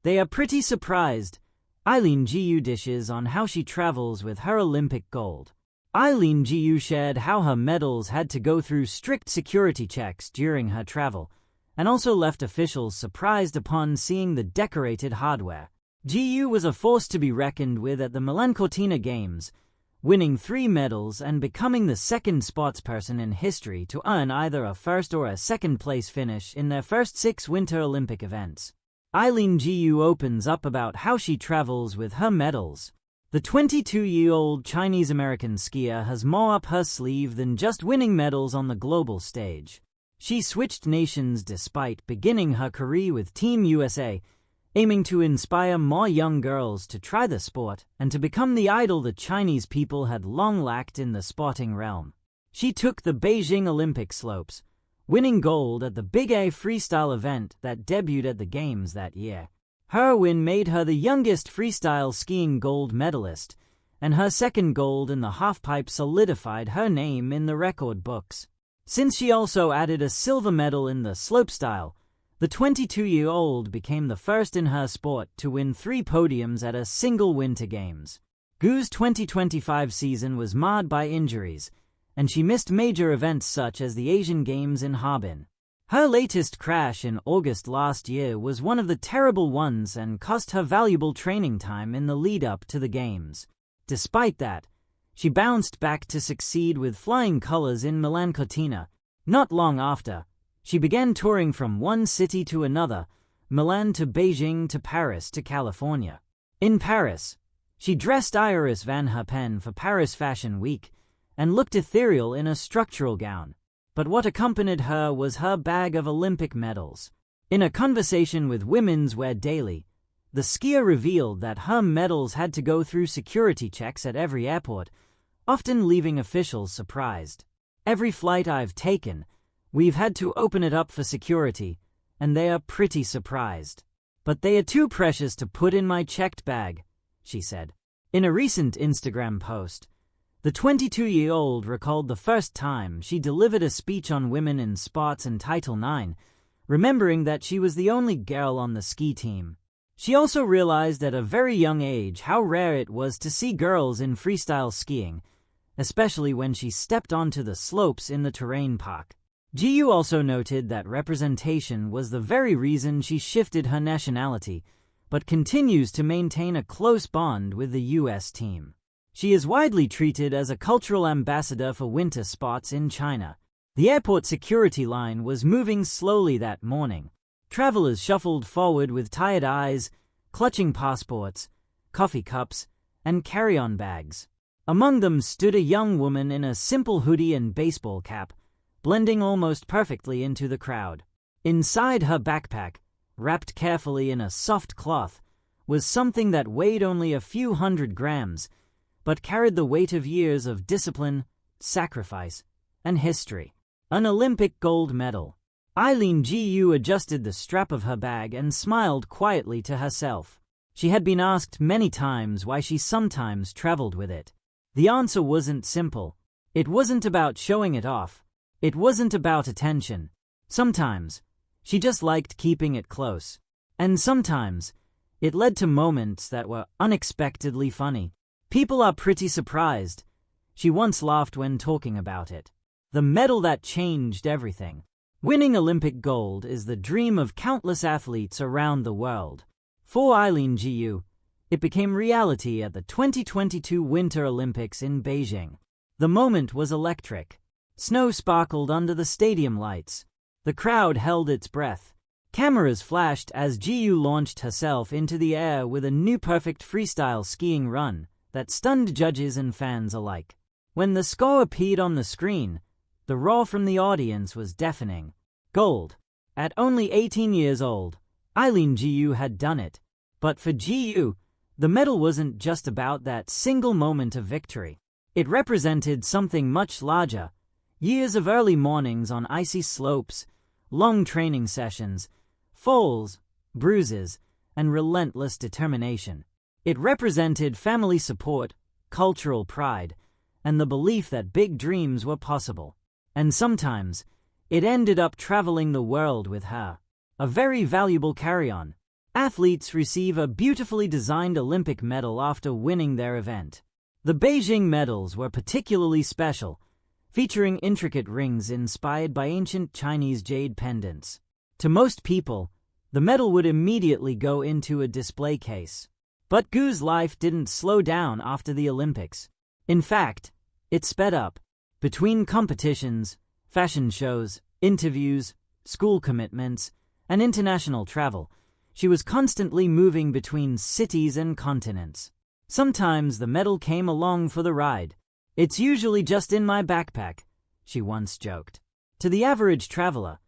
They are pretty surprised. Eileen Gu dishes on how she travels with her Olympic gold. Eileen Gu shared how her medals had to go through strict security checks during her travel, and also left officials surprised upon seeing the decorated hardware. Gu was a force to be reckoned with at the Milan Cortina Games, winning 3 medals and becoming the second sportsperson in history to earn either a first or a second-place finish in their first 6 Winter Olympic events. Eileen Gu opens up about how she travels with her medals. The 22-year-old Chinese-American skier has more up her sleeve than just winning medals on the global stage. She switched nations despite beginning her career with Team USA, aiming to inspire more young girls to try the sport and to become the idol the Chinese people had long lacked in the sporting realm. She took the Beijing Olympic slopes, winning gold at the Big A freestyle event that debuted at the Games that year. Her win made her the youngest freestyle skiing gold medalist, and her second gold in the halfpipe solidified her name in the record books. Since she also added a silver medal in the slopestyle, the 22-year-old became the first in her sport to win 3 podiums at a single Winter Games. Gu's 2025 season was marred by injuries, and she missed major events such as the Asian Games in Harbin. Her latest crash in August last year was one of the terrible ones and cost her valuable training time in the lead-up to the Games. Despite that, she bounced back to succeed with flying colors in Milan Cortina. Not long after, she began touring from one city to another, Milan to Beijing to Paris to California. In Paris, she dressed Iris Van Herpen for Paris Fashion Week and looked ethereal in a structural gown. But what accompanied her was her bag of Olympic medals. In a conversation with Women's Wear Daily, the skier revealed that her medals had to go through security checks at every airport, often leaving officials surprised. "Every flight I've taken, we've had to open it up for security, and they are pretty surprised. But they are too precious to put in my checked bag," she said. In a recent Instagram post, the 22-year-old recalled the first time she delivered a speech on women in sports and Title IX, remembering that she was the only girl on the ski team. She also realized at a very young age how rare it was to see girls in freestyle skiing, especially when she stepped onto the slopes in the terrain park. Gu also noted that representation was the very reason she shifted her nationality, but continues to maintain a close bond with the U.S. team. She is widely treated as a cultural ambassador for winter sports in China. The airport security line was moving slowly that morning. Travelers shuffled forward with tired eyes, clutching passports, coffee cups, and carry-on bags. Among them stood a young woman in a simple hoodie and baseball cap, blending almost perfectly into the crowd. Inside her backpack, wrapped carefully in a soft cloth, was something that weighed only a few hundred grams, but carried the weight of years of discipline, sacrifice, and history. An Olympic gold medal. Eileen Gu adjusted the strap of her bag and smiled quietly to herself. She had been asked many times why she sometimes traveled with it. The answer wasn't simple. It wasn't about showing it off. It wasn't about attention. Sometimes, she just liked keeping it close. And sometimes, it led to moments that were unexpectedly funny. "People are pretty surprised," she once laughed when talking about it. The medal that changed everything. Winning Olympic gold is the dream of countless athletes around the world. For Eileen Gu, it became reality at the 2022 Winter Olympics in Beijing. The moment was electric. Snow sparkled under the stadium lights. The crowd held its breath. Cameras flashed as Gu launched herself into the air with a new perfect freestyle skiing run that stunned judges and fans alike. When the score appeared on the screen, the roar from the audience was deafening. Gold. At only 18 years old, Eileen Gu had done it. But for Gu, the medal wasn't just about that single moment of victory. It represented something much larger. Years of early mornings on icy slopes, long training sessions, falls, bruises, and relentless determination. It represented family support, cultural pride, and the belief that big dreams were possible. And sometimes, it ended up traveling the world with her. A very valuable carry-on. Athletes receive a beautifully designed Olympic medal after winning their event. The Beijing medals were particularly special, featuring intricate rings inspired by ancient Chinese jade pendants. To most people, the medal would immediately go into a display case. But Gu's life didn't slow down after the Olympics. In fact, it sped up. Between competitions, fashion shows, interviews, school commitments, and international travel, she was constantly moving between cities and continents. Sometimes the medal came along for the ride. "It's usually just in my backpack," she once joked. To the average traveler,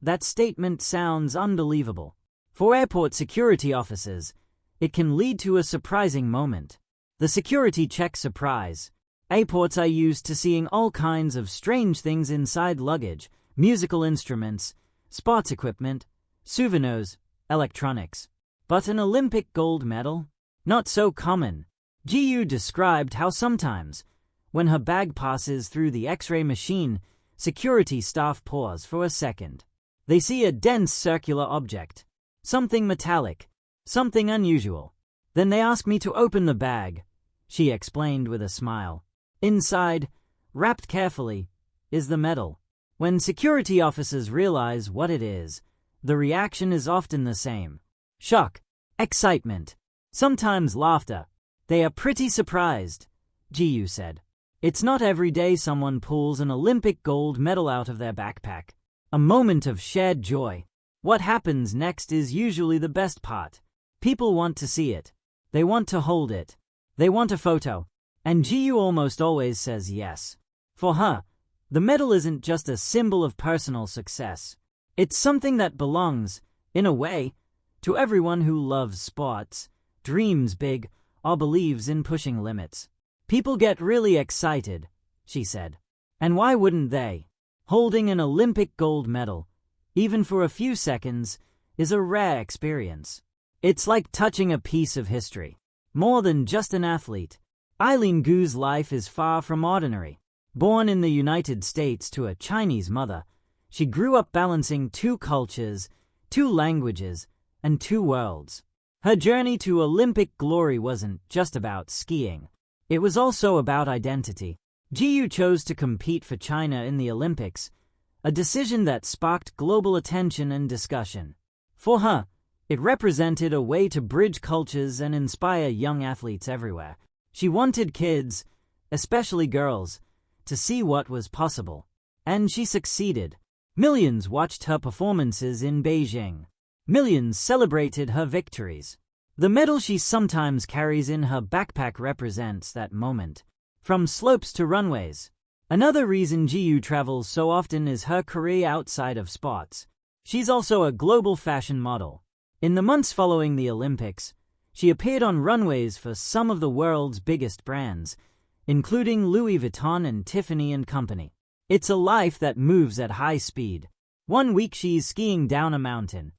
that statement sounds unbelievable. For airport security officers, it can lead to a surprising moment. The security check surprise. Airports are used to seeing all kinds of strange things inside luggage: musical instruments, sports equipment, souvenirs, electronics. But an Olympic gold medal? Not so common. Jiyu described how sometimes, when her bag passes through the X-ray machine, security staff pause for a second. They see a dense circular object, something metallic, something unusual. Then they ask me to open the bag, she explained with a smile. Inside, wrapped carefully, is the medal. When security officers realize what it is, the reaction is often the same: shock, excitement, sometimes laughter. They are pretty surprised, Jiyu said. It's not every day someone pulls an Olympic gold medal out of their backpack. A moment of shared joy. What happens next is usually the best part. People want to see it. They want to hold it. They want a photo. And Jiyu almost always says yes. For her, the medal isn't just a symbol of personal success. It's something that belongs, in a way, to everyone who loves sports, dreams big, or believes in pushing limits. People get really excited, she said. And why wouldn't they? Holding an Olympic gold medal, even for a few seconds, is a rare experience. It's like touching a piece of history. More than just an athlete, Eileen Gu's life is far from ordinary. Born in the United States to a Chinese mother, she grew up balancing 2 cultures, 2 languages, and 2 worlds. Her journey to Olympic glory wasn't just about skiing. It was also about identity. Jiyu chose to compete for China in the Olympics, a decision that sparked global attention and discussion. For her, it represented a way to bridge cultures and inspire young athletes everywhere. She wanted kids, especially girls, to see what was possible. And she succeeded. Millions watched her performances in Beijing. Millions celebrated her victories. The medal she sometimes carries in her backpack represents that moment. From slopes to runways. Another reason Jiyu travels so often is her career outside of sports. She's also a global fashion model. In the months following the Olympics, she appeared on runways for some of the world's biggest brands, including Louis Vuitton and Tiffany & Company. It's a life that moves at high speed. One week she's skiing down a mountain.